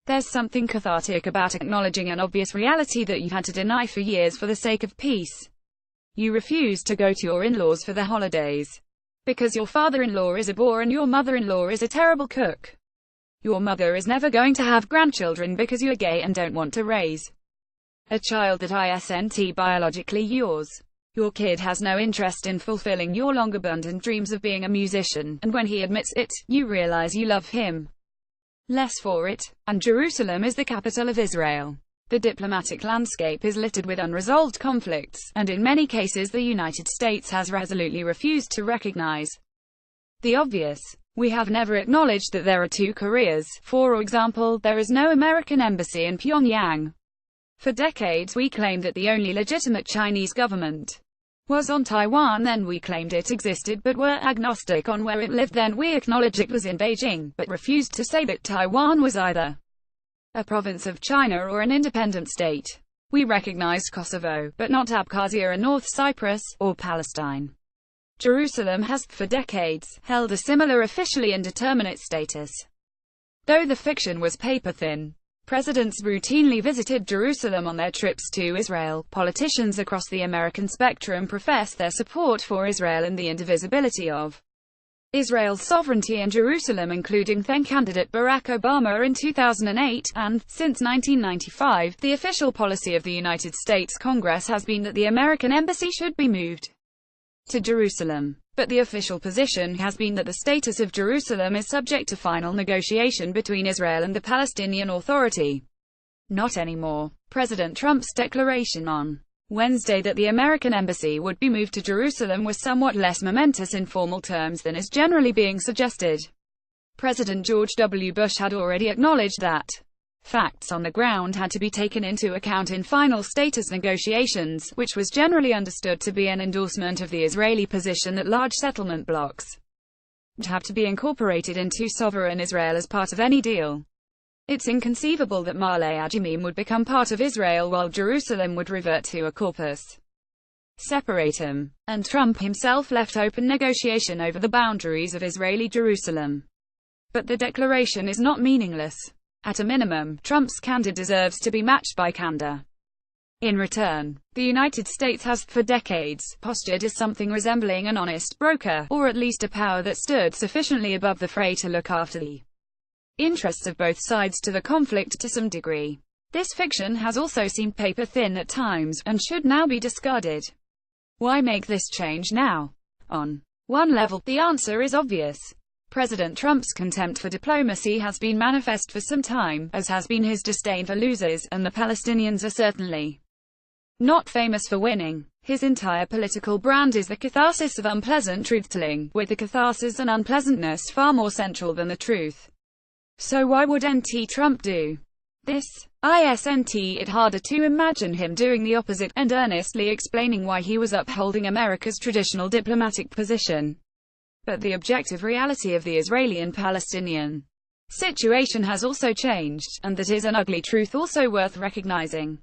There's something cathartic about acknowledging an obvious reality that you had to deny for years for the sake of peace. You refuse to go to your in-laws for the holidays because your father-in-law is a bore and your mother-in-law is a terrible cook. Your mother is never going to have grandchildren because you're gay and don't want to raise a child that isn't biologically yours. Your kid has no interest in fulfilling your long-abandoned dreams of being a musician, and when he admits it, you realize you love him less for it. And Jerusalem is the capital of Israel. The diplomatic landscape is littered with unresolved conflicts, and in many cases the United States has resolutely refused to recognize the obvious. We have never acknowledged that there are two Koreas. For example, there is no American embassy in Pyongyang. For decades we claimed that the only legitimate Chinese government was on Taiwan, then we claimed it existed but were agnostic on where it lived, then we acknowledged it was in Beijing, but refused to say that Taiwan was either a province of China or an independent state. We recognized Kosovo, but not Abkhazia and North Cyprus, or Palestine. Jerusalem has, for decades, held a similar officially indeterminate status. Though the fiction was paper-thin, presidents routinely visited Jerusalem on their trips to Israel. Politicians across the American spectrum profess their support for Israel and the indivisibility of Israel's sovereignty in Jerusalem, including then-candidate Barack Obama in 2008, and, since 1995, the official policy of the United States Congress has been that the American embassy should be moved to Jerusalem. But the official position has been that the status of Jerusalem is subject to final negotiation between Israel and the Palestinian Authority. Not anymore. President Trump's declaration on Wednesday that the American embassy would be moved to Jerusalem was somewhat less momentous in formal terms than is generally being suggested. President George W. Bush had already acknowledged that facts on the ground had to be taken into account in final status negotiations, which was generally understood to be an endorsement of the Israeli position that large settlement blocks would have to be incorporated into sovereign Israel as part of any deal. It's inconceivable that Ma'ale Adumim would become part of Israel while Jerusalem would revert to a corpus separatum, and Trump himself left open negotiation over the boundaries of Israeli Jerusalem. But the declaration is not meaningless. At a minimum, Trump's candor deserves to be matched by candor. In return, the United States has, for decades, postured as something resembling an honest broker, or at least a power that stood sufficiently above the fray to look after the interests of both sides to the conflict to some degree. This fiction has also seemed paper-thin at times, and should now be discarded. Why make this change now? On one level, the answer is obvious. President Trump's contempt for diplomacy has been manifest for some time, as has been his disdain for losers, and the Palestinians are certainly not famous for winning. His entire political brand is the catharsis of unpleasant truth-telling, with the catharsis and unpleasantness far more central than the truth. So why would Trump do this? Isn't it harder to imagine him doing the opposite, and earnestly explaining why he was upholding America's traditional diplomatic position? But the objective reality of the Israeli and Palestinian situation has also changed, and that is an ugly truth also worth recognizing.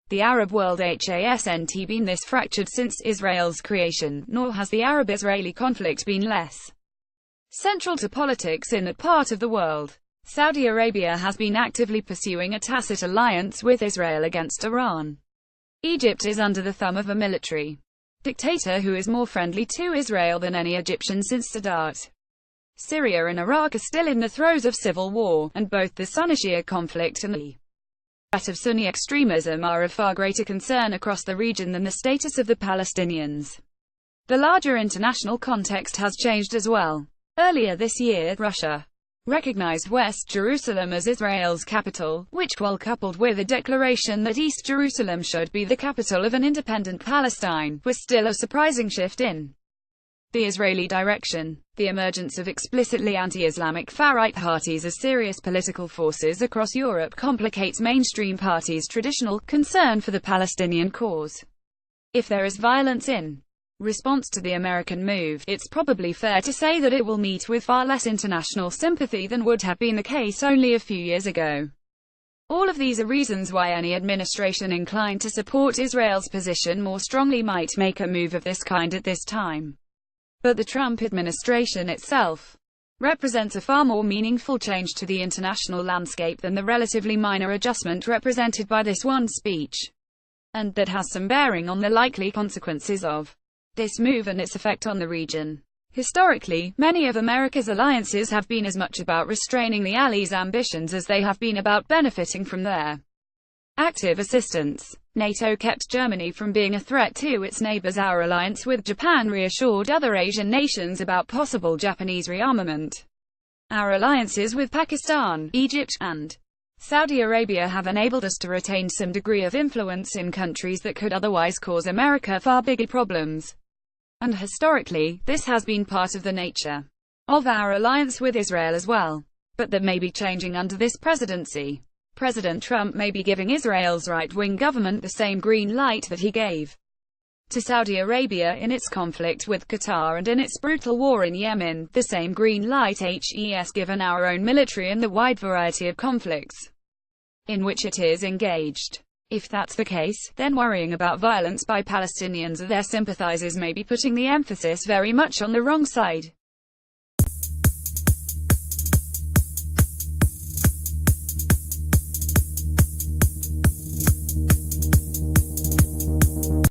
The Arab world hasn't been this fractured since Israel's creation, nor has the Arab-Israeli conflict been less central to politics in that part of the world. Saudi Arabia has been actively pursuing a tacit alliance with Israel against Iran. Egypt is under the thumb of a military dictator who is more friendly to Israel than any Egyptian since Sadat. Syria and Iraq are still in the throes of civil war, and both the Sunni-Shia conflict and the threat of Sunni extremism are of far greater concern across the region than the status of the Palestinians. The larger international context has changed as well. Earlier this year, Russia recognized West Jerusalem as Israel's capital, which, while coupled with a declaration that East Jerusalem should be the capital of an independent Palestine, was still a surprising shift in the Israeli direction. The emergence of explicitly anti-Islamic far-right parties as serious political forces across Europe complicates mainstream parties' traditional concern for the Palestinian cause. If there is violence in response to the American move, it's probably fair to say that it will meet with far less international sympathy than would have been the case only a few years ago. All of these are reasons why any administration inclined to support Israel's position more strongly might make a move of this kind at this time. But the Trump administration itself represents a far more meaningful change to the international landscape than the relatively minor adjustment represented by this one speech, and that has some bearing on the likely consequences of this move and its effect on the region. Historically, many of America's alliances have been as much about restraining the Allies' ambitions as they have been about benefiting from their active assistance. NATO kept Germany from being a threat to its neighbors. Our alliance with Japan reassured other Asian nations about possible Japanese rearmament. Our alliances with Pakistan, Egypt, and Saudi Arabia have enabled us to retain some degree of influence in countries that could otherwise cause America far bigger problems. And historically, this has been part of the nature of our alliance with Israel as well. But that may be changing under this presidency. President Trump may be giving Israel's right-wing government the same green light that he gave to Saudi Arabia in its conflict with Qatar and in its brutal war in Yemen, the same green light has given our own military in the wide variety of conflicts in which it is engaged. If that's the case, then worrying about violence by Palestinians or their sympathizers may be putting the emphasis very much on the wrong side.